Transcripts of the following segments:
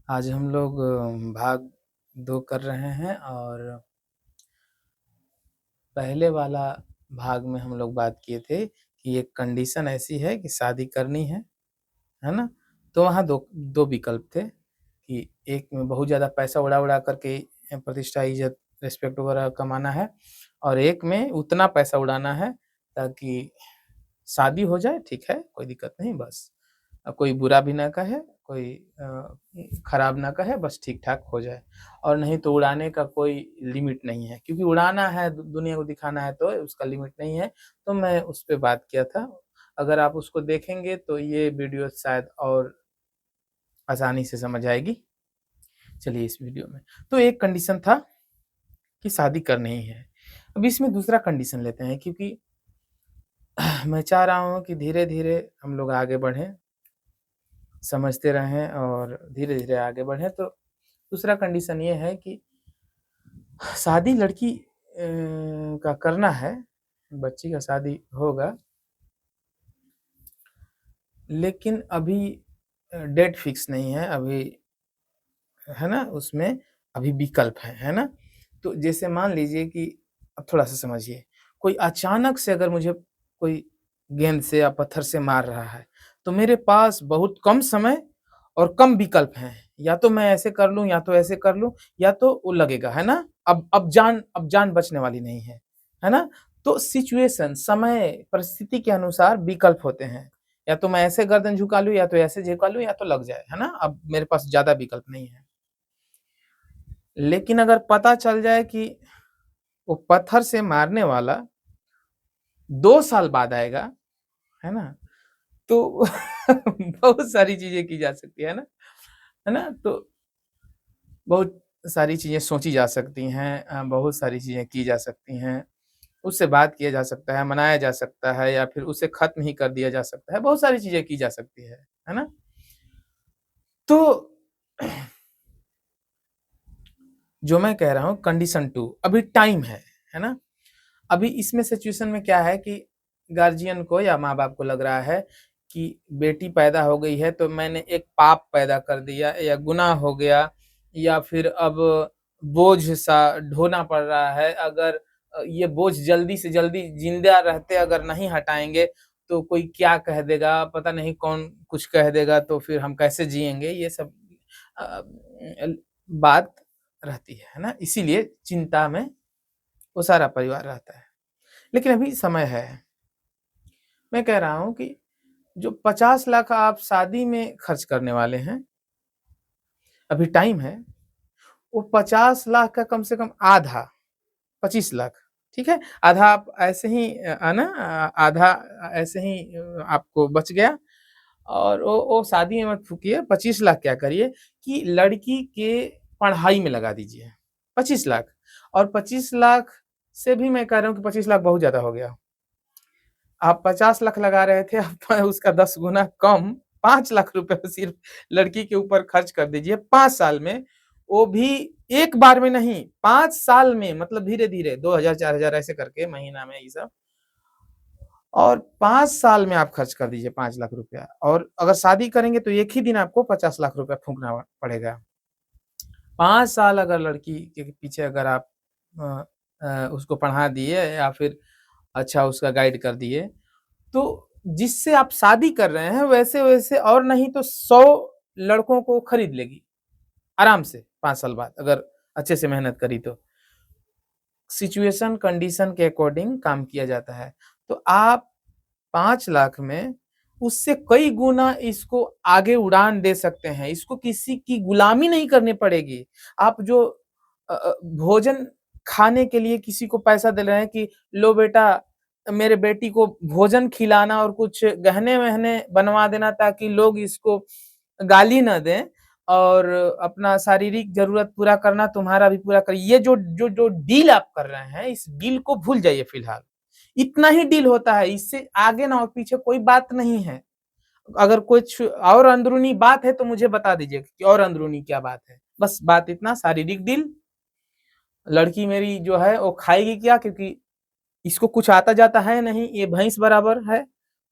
आज हम लोग भाग 2 कर रहे हैं और पहले वाला भाग में हम लोग बात किए थे कि एक कंडीशन ऐसी है कि शादी करनी है ना? तो वहाँ 2 विकल्प थे कि एक में बहुत ज़्यादा पैसा उड़ा-उड़ा करके प्रतिष्ठा, इज़्ज़त, रिस्पेक्ट वगैरह कमाना है और एक में उतना पैसा उड़ाना है ताकि शादी हो जाए, ठीक है, कोई दिक्कत नहीं बस। कोई बुरा भी ना कहे, कोई खराब ना कहे, बस ठीक-ठाक हो जाए और नहीं तो उड़ाने का कोई लिमिट नहीं है क्योंकि उड़ाना है, दुनिया को दिखाना है तो उसका लिमिट नहीं है, तो मैं उस पे बात किया था। अगर आप उसको देखेंगे तो ये वीडियो शायद और आसानी से समझ आएगी। चलिए इस वीडियो में, तो एक कंडीशन था कि शादी करनी ही है। अब इसमें दूसरा कंडीशन लेते हैं क्योंकि मैं चाह रहा हूँ कि धीरे-धीरे हम लोग आगे बढ़ें, समझते रहें और धीरे-धीरे आगे बढ़ें। तो दूसरा कंडीशन ये है कि शादी लड़की का करना है, बच्ची का शादी होगा, लेकिन अभी डेट फिक्स नहीं है, अभी है ना? उसमें अभी विकल्प है ना? तो जैसे मान लीजिए कि अब थोड़ा-सा समझिए, कोई अचानक से अगर मुझे कोई गेंद से या पत्थर से मार रहा है, तो मेरे पास बहुत कम समय और कम विकल्प हैं। या तो मैं ऐसे कर लूँ, या तो ऐसे कर लूँ, या तो वो लगेगा, है ना? अब जान बचने वाली नहीं है ना? तो सिचुएशन, समय, परिस्थिति के अनुसार विकल्प होते हैं। या तो मैं ऐसे गर्दन झुका लूँ, या तो ऐसे झुका लूँ, या तो लग जाए, है ना? अब मेरे पास ज़्यादा विकल्प नहीं है। लेकिन अगर पता चल जाए कि वो पत्थर से मारने वाला 2 साल बाद आएगा, है ना? तो बहुत सारी चीज़ें की जा सकती है ना? तो बहुत सारी चीज़ें सोची जा सकती हैं, बहुत सारी चीज़ें की जा सकती हैं। उससे बात किया जा सकता है, मनाया जा सकता है या फिर उसे खत्म ही कर दिया जा सकता है। बहुत सारी चीज़ें की जा सकती है ना? तो जो मैं कह रहा हूँ कंडीशन 2 अभी टाइम है ना? अभी इसमें सिचुएशन में क्या है कि गार्जियन को या माँ-बाप को लग रहा है कि बेटी पैदा हो गई है तो मैंने एक पाप पैदा कर दिया या गुनाह हो गया या फिर अब बोझ-सा ढोना पड़ रहा है। अगर ये बोझ जल्दी से जल्दी ज़िंदा रहते अगर नहीं हटाएँगे तो कोई क्या कह देगा, पता नहीं कौन कुछ कह देगा तो फिर हम कैसे जिएँगे? ये सब बात रहती है ना? इसीलिए चिंता में वो सारा परिवार रहता है। लेकिन अभी समय है। मैं कह रहा हूँ कि जो 50 लाख आप शादी में खर्च करने वाले हैं, अभी टाइम है, वो 50 लाख का कम से कम आधा, 25 लाख, ठीक है? आधा आप ऐसे ही आधा ऐसे ही आपको बच गया और वो शादी में मत फूकिए, 25 लाख क्या करिए कि लड़की के पढ़ाई में लगा दीजिए, 25 लाख। और 25 लाख से भी मैं कह रहा हूँ कि 25 लाख बहुत ज़्यादा हो गया। आप 50 लाख लगा रहे थे, आप उसका 10 गुना कम 5 लाख रुपए सिर्फ लड़की के ऊपर खर्च कर दीजिए 5 साल में, वो भी एक बार में नहीं, 5 साल में मतलब धीरे-धीरे 2000 4000 ऐसे करके महीना में ये सब और 5 साल में आप खर्च कर दीजिए 5 लाख रुपया और अगर शादी करेंगे तो एक ही दिन आपको 50 लाख रुपया फूँकना पड़ेगा। 5 साल अगर लड़की के पीछे अगर आप अ उसको पढ़ा दिए या फिर अच्छा उसका गाइड कर दिए, तो जिससे आप शादी कर रहे हैं वैसे-वैसे और नहीं तो 100 लड़कों को खरीद लेगी, आराम से 5 साल बाद अगर अच्छे से मेहनत करी तो। सिचुएशन, कंडीशन के अकॉर्डिंग काम किया जाता है। तो आप 5 लाख में उससे कई गुना इसको आगे उड़ान दे सकते हैं। इसको किसी की गुलामी नहीं करनी पड़ेगी। आप जो भोजन खाने के लिए किसी को पैसा दे रहे हैं कि लो बेटा मेरे बेटी को भोजन खिलाना और कुछ गहने-वहने बनवा देना ताकि लोग इसको गाली ना दें और अपना शारीरिक ज़रूरत पूरा करना तुम्हारा भी पूरा कर ये जो डील आप कर रहे हैं, इस डील को भूल जाइए फिलहाल। इतना ही डील होता है, इससे आगे ना और पीछे कोई बात नहीं है। अगर कुछ और अंदरूनी बात है तो मुझे बता दीजिए कि और अंदरूनी क्या बात है? बस बात इतना शारीरिक डील, लड़की मेरी जो है वो खाएगी क्या? क्योंकि इसको कुछ आता-जाता है नहीं, ये भैंस बराबर है,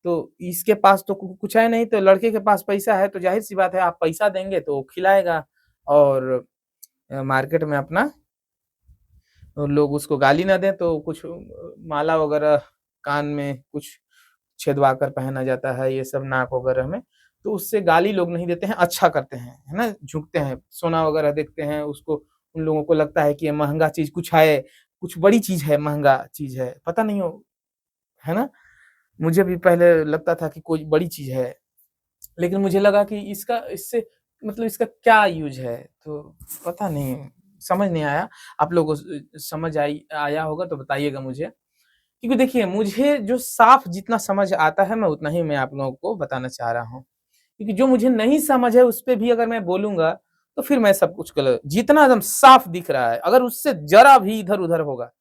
तो इसके पास तो कुछ है नहीं, तो लड़के के पास पैसा है तो ज़ाहिर-सी बात है आप पैसा देंगे तो वो खिलाएगा। और मार्केट में अपना लोग उसको गाली ना दें तो कुछ माला वगैरह कान में कुछ छेदवा कर पहना जाता है, ये सब नाक वगैरह में, तो उससे गाली लोग नहीं देते हैं, अच्छा करते हैं, है ना? झुकते हैं, सोना वगैरह देखते हैं उसको, उन लोगों को लगता है कि ये महँगा चीज़ कुछ है, कुछ बड़ी चीज़ है, महँगा चीज़ है, पता नहीं हो, है ना? मुझे भी पहले लगता था कि कोई बड़ी चीज़ है, लेकिन मुझे लगा कि इसका इससे मतलब इसका क्या यूज़ है? तो पता नहीं, समझ नहीं आया। आप लोगों को समझ आया होगा तो बताइएगा मुझे। क्योंकि देखिए, मुझे जो साफ जितना समझ आता है, मैं उतना ही मैं आप लोगों को बताना चाह रहा हूँ। क्योंकि जो मुझे नहीं समझ है, उस पे भी अगर मैं बोलूँगा, तो फिर मैं सब कुछ गलत, जितना एकदम साफ दिख रहा है, अगर उससे ज़रा भी इधर-उधर होगा,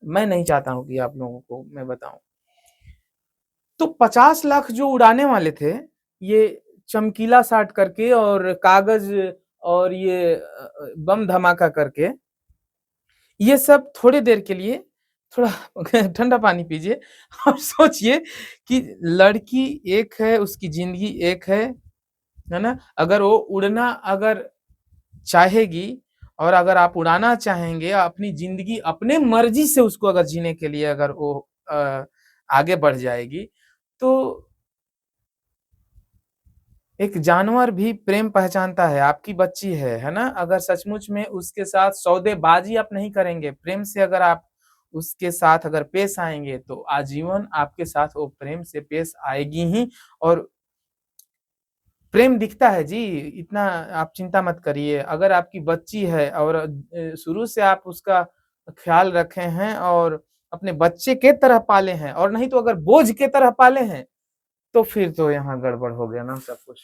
मैं नहीं चाहता हूँ कि आप लोगों को मैं बताऊँ। तो 50 लाख जो उड़ाने वाले थे, ये चमकीला साट करके और कागज़ और ये बम धमाका करके, ये सब थोड़ी देर के लिए थोड़ा ठंडा पानी पीजिए और सोचिए कि लड़की एक है, उसकी ज़िंदगी एक है ना? अगर वो उड़ना अगर चाहेगी और अगर आप उड़ाना चाहेंगे, अपनी ज़िंदगी अपने मर्ज़ी से उसको अगर जीने के लिए अगर वो आगे बढ़ जाएगी, तो एक जानवर भी प्रेम पहचानता है, आपकी बच्ची है ना? अगर सचमुच में उसके साथ सौदेबाज़ी आप नहीं करेंगे, प्रेम से अगर आप उसके साथ अगर पेश आएँगे, तो आजीवन आपके साथ वो प्रेम से पेश आएगी ही। और प्रेम दिखता है जी, इतना आप चिंता मत करिए। अगर आपकी बच्ची है और शुरू से आप उसका ख़्याल रखे हैं और अपने बच्चे के तरह पाले हैं, और नहीं तो अगर बोझ के तरह पाले हैं, तो फिर तो यहाँ गड़बड़ हो गया ना सब कुछ।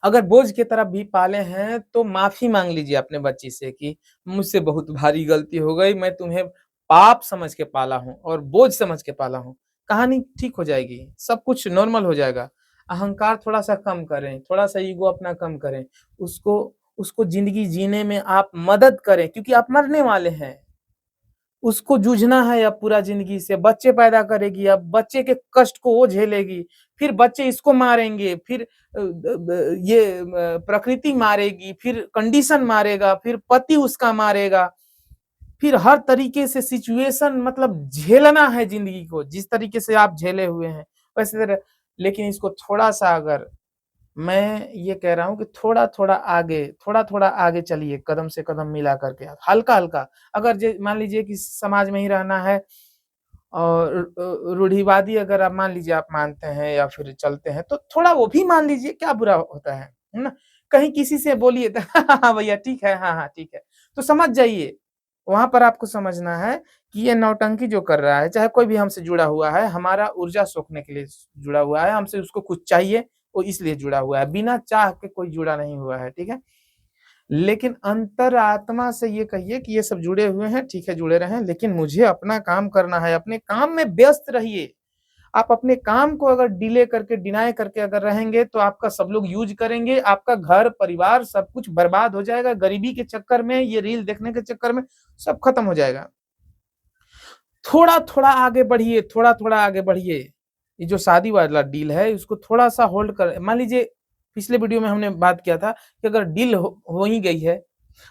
अगर बोझ की तरह भी पाले हैं, तो माफ़ी माँग लीजिए अपने बच्ची से कि मुझसे बहुत भारी गलती हो गई, मैं तुम्हें पाप समझ के पाला हूँ और बोझ समझ के पाला हूँ। कहानी ठीक हो जाएगी, सब कुछ नॉर्मल हो जाएगा। अहंकार थोड़ा-सा कम करें, थोड़ा-सा ईगो अपना कम करें। उसको उसको ज़िंदगी जीने में आप मदद करें, क्योंकि आप मरने वाले हैं। उसको जूझना है अब पूरा ज़िंदगी से, बच्चे पैदा करेगी, अब बच्चे के कष्ट को वो झेलेगी, फिर बच्चे इसको मारेंगे, फिर प्रकृति मारेगी, फिर कंडीशन मारेगा, फिर पति उसका मारेगा, फिर हर तरीके से सिचुएशन मतलब झेलना है ज़िंदगी को, जिस तरीके से आप झेले हुए हैं, वैसे तरह। लेकिन इसको थोड़ा-सा अगर मैं ये कह रहा हूँ कि थोड़ा-थोड़ा आगे चलिए, कदम से कदम मिला करके, हल्का-हल्का। अगर जे मान लीजिए कि समाज में ही रहना है और रूढ़िवादी अगर आप मान लीजिए आप मानते हैं या फिर चलते हैं, तो थोड़ा वो भी मान लीजिए, क्या बुरा होता है ना? कहीं किसी से बोलिए तो हाँ भैया ठीक है, हाँ, हाँ, ठीक है, तो समझ जाइए। वहाँ पर आपको समझना है कि ये नौटंकी जो कर रहा है, चाहे कोई भी हमसे जुड़ा हुआ है, हमारा ऊर्जा सोखने के लिए जुड़ा हुआ है, हमसे उसको कुछ चाहिए, वो इसलिए जुड़ा हुआ है, बिना चाह के कोई जुड़ा नहीं हुआ है, ठीक है? लेकिन अंतरात्मा से ये कहिए कि ये सब जुड़े हुए हैं, ठीक है जुड़े रहें, लेकिन मुझे अपना काम करना है, अपने काम में व्यस्त रहिए। आप अपने काम को अगर डिले करके, डिनाय करके अगर रहेंगे, तो आपका सब लोग यूज़ करेंगे, आपका घर, परिवार सब कुछ बर्बाद हो जाएगा, गरीबी के चक्कर में, ये रील देखने के चक्कर में, सब खत्म हो जाएगा। थोड़ा-थोड़ा आगे बढ़िए, थोड़ा-थोड़ा आगे बढ़िए। ये जो शादी वाला डील है, इसको थोड़ा-सा होल्ड कर, मान लीजिए पिछले वीडियो में हमने बात किया था कि अगर डील हो ही गई है,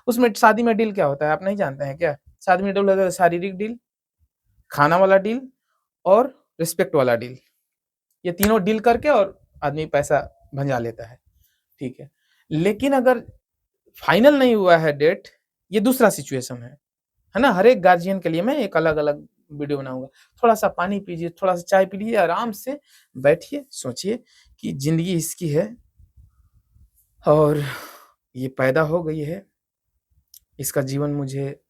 उसमें शादी में डील क्या होता है, आप नहीं जानते हैं क्या? शादी में डील होता है शारीरिक डील, खाना वाला डील और रिस्पेक्ट वाला डील। ये तीनों डील करके और आदमी पैसा भंजा लेता है, ठीक है। लेकिन अगर फाइनल नहीं हुआ है डेट, ये दूसरा सिचुएशन है ना? हर एक गार्जियन के लिए मैं एक अलग-अलग वीडियो बनाऊँगा। थोड़ा-सा पानी पीजिए, थोड़ा-सा चाय पी लीजिए, आराम से बैठिए, सोचिए कि ज़िंदगी इसकी है और ये पैदा हो गई है, इसका जीवन मुझे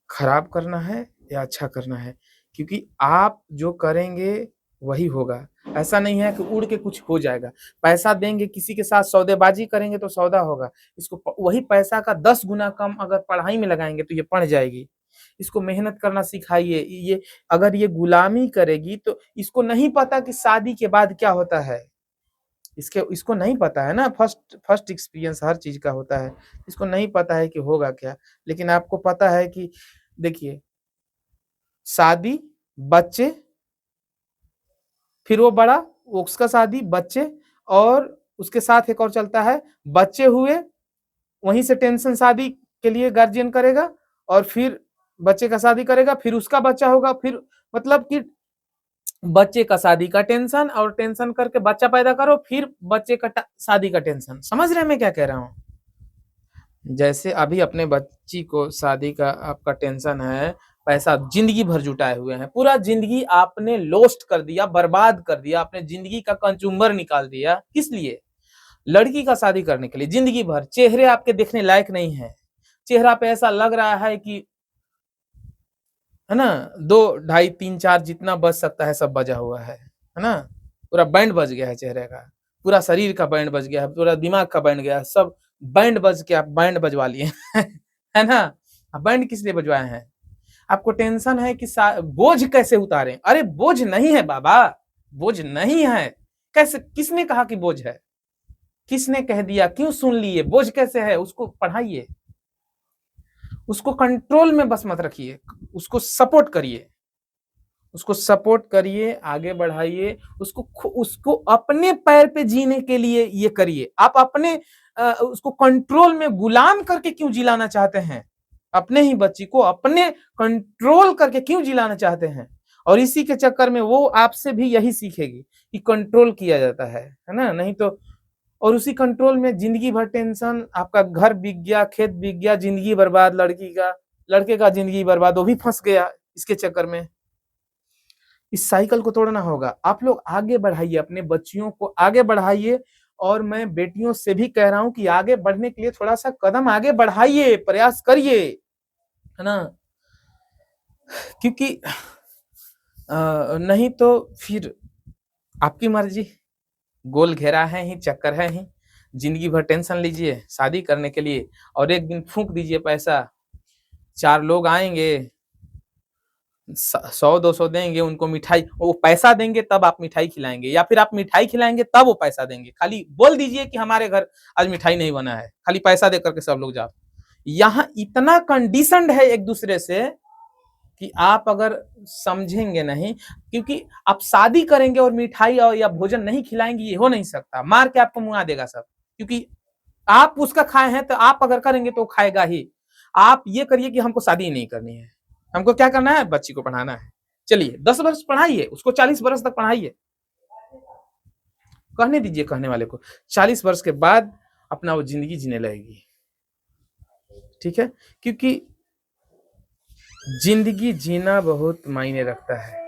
खराब करना है या अच्छा करना है? क्योंकि आप जो करेंगे वही होगा। ऐसा नहीं है कि उड़ के कुछ हो जाएगा। पैसा देंगे, किसी के साथ सौदेबाजी करेंगे तो सौदा होगा। इसको वही पैसा का 10 गुना कम अगर पढ़ाई में लगाएँगे तो ये पढ़ जाएगी। इसको मेहनत करना सिखाइए। ये अगर ये गुलामी करेगी तो इसको नहीं पता कि शादी के बाद क्या होता है। इसको नहीं पता है ना, फर्स्ट फर्स्ट एक्सपीरियंस हर चीज़ का होता है। इसको नहीं पता है कि होगा क्या। लेकिन आपको पता है कि देखिए, शादी, बच्चे, फिर वो बड़ा, उसका शादी, बच्चे और उसके साथ एक और चलता है, बच्चे हुए, वहीं से टेंशन शादी के लिए गार्जियन करेगा, और फिर बच्चे का शादी करेगा, फिर उसका बच्चा होगा, फिर मतलब कि बच्चे का शादी का टेंशन, और टेंशन करके बच्चा पैदा करो, फिर बच्चे का शादी का टेंशन। समझ रहे हैं मैं क्या कह रहा हूं? जैसे अभी अपने बच्ची को शादी का आपका टेंशन है, पैसा जिंदगी भर जुटाए हुए हैं, पूरा जिंदगी आपने लोस्ट कर दिया, बर्बाद कर दिया, अपने जिंदगी का कंज्यूमर निकाल दिया। किस लिए? लड़की का शादी करने के लिए। जिंदगी भर चेहरे आपके देखने लायक नहीं है, चेहरा पे ऐसा लग रहा है कि, है ना, 2, 2.5, 3, 4 जितना बज सकता है सब बजा हुआ है ना, पूरा बैंड बज गया है चेहरे का, पूरा शरीर का बैंड बज गया है, पूरा दिमाग का बैंड गया है, सब बैंड बज के आप बैंड बजवा लिए है ना। बैंड किस लिए बजवाए हैं? आपको टेंशन है कि बोझ कैसे उतारें। अरे बोझ नहीं है बाबा, बोझ नहीं है। कैसे? किसने कहा कि बोझ है? किसने कह दिया? क्यों सुन लिए? बोझ कैसे है? उसको पढ़ाइए, उसको कंट्रोल में बस मत रखिए, उसको सपोर्ट करिए, उसको सपोर्ट करिए, आगे बढ़ाइए, उसको अपने पैर पे जीने के लिए ये करिए। आप अपने उसको कंट्रोल में गुलाम करके क्यों जिलाना चाहते हैं? अपने ही बच्ची को अपने कंट्रोल करके क्यों जिलाना चाहते हैं? और इसी के चक्कर में वो आपसे भी यही सीखेगी कि कंट्रोल किया जाता है ना, नहीं तो। और उसी कंट्रोल में जिंदगी भर टेंशन, आपका घर बिक गया, खेत बिक गया, जिंदगी बर्बाद, लड़की का, लड़के का जिंदगी बर्बाद, वो भी फंस गया इसके चक्कर में। इस साइकिल को तोड़ना होगा। आप लोग आगे बढ़ाइए, अपने बच्चियों को आगे बढ़ाइए, और मैं बेटियों से भी कह रहा हूं कि आगे बढ़ने के लिए थोड़ा सा कदम आगे बढ़ाइए, प्रयास करिए, है ना, क्योंकि नहीं तो फिर आपकी मर्जी, गोल घेरा है ही, चक्कर है ही, जिंदगी भर टेंशन लीजिए शादी करने के लिए, और एक दिन फूंक दीजिए पैसा, 4 लोग आएंगे, 100-200 देंगे, उनको मिठाई, वो पैसा देंगे तब आप मिठाई खिलाएंगे, या फिर आप मिठाई खिलाएंगे तब वो पैसा देंगे। खाली बोल दीजिए कि हमारे घर आज मिठाई नहीं बना है, खाली पैसा दे करके सब लोग जाओ। यहाँ इतना कंडीशनड है एक दूसरे से कि आप अगर समझेंगे नहीं, क्योंकि आप शादी करेंगे और मिठाई और या भोजन नहीं खिलाएंगे, ये हो नहीं सकता, मार के आपको मुआ देगा सब, क्योंकि आप उसका खाए हैं, तो आप अगर करेंगे तो खाएगा ही। आप ये करिए कि हमको शादी नहीं करनी है, हमको क्या करना है, बच्ची को पढ़ाना है, चलिए 10 वर्ष पढ़ाइए उसको, 40 वर्ष तक पढ़ाइए, कहने दीजिए कहने वाले को, 40 वर्ष के बाद अपना वो जिंदगी जीने लगेगी। ठीक है, क्योंकि जिंदगी जीना बहुत मायने रखता है।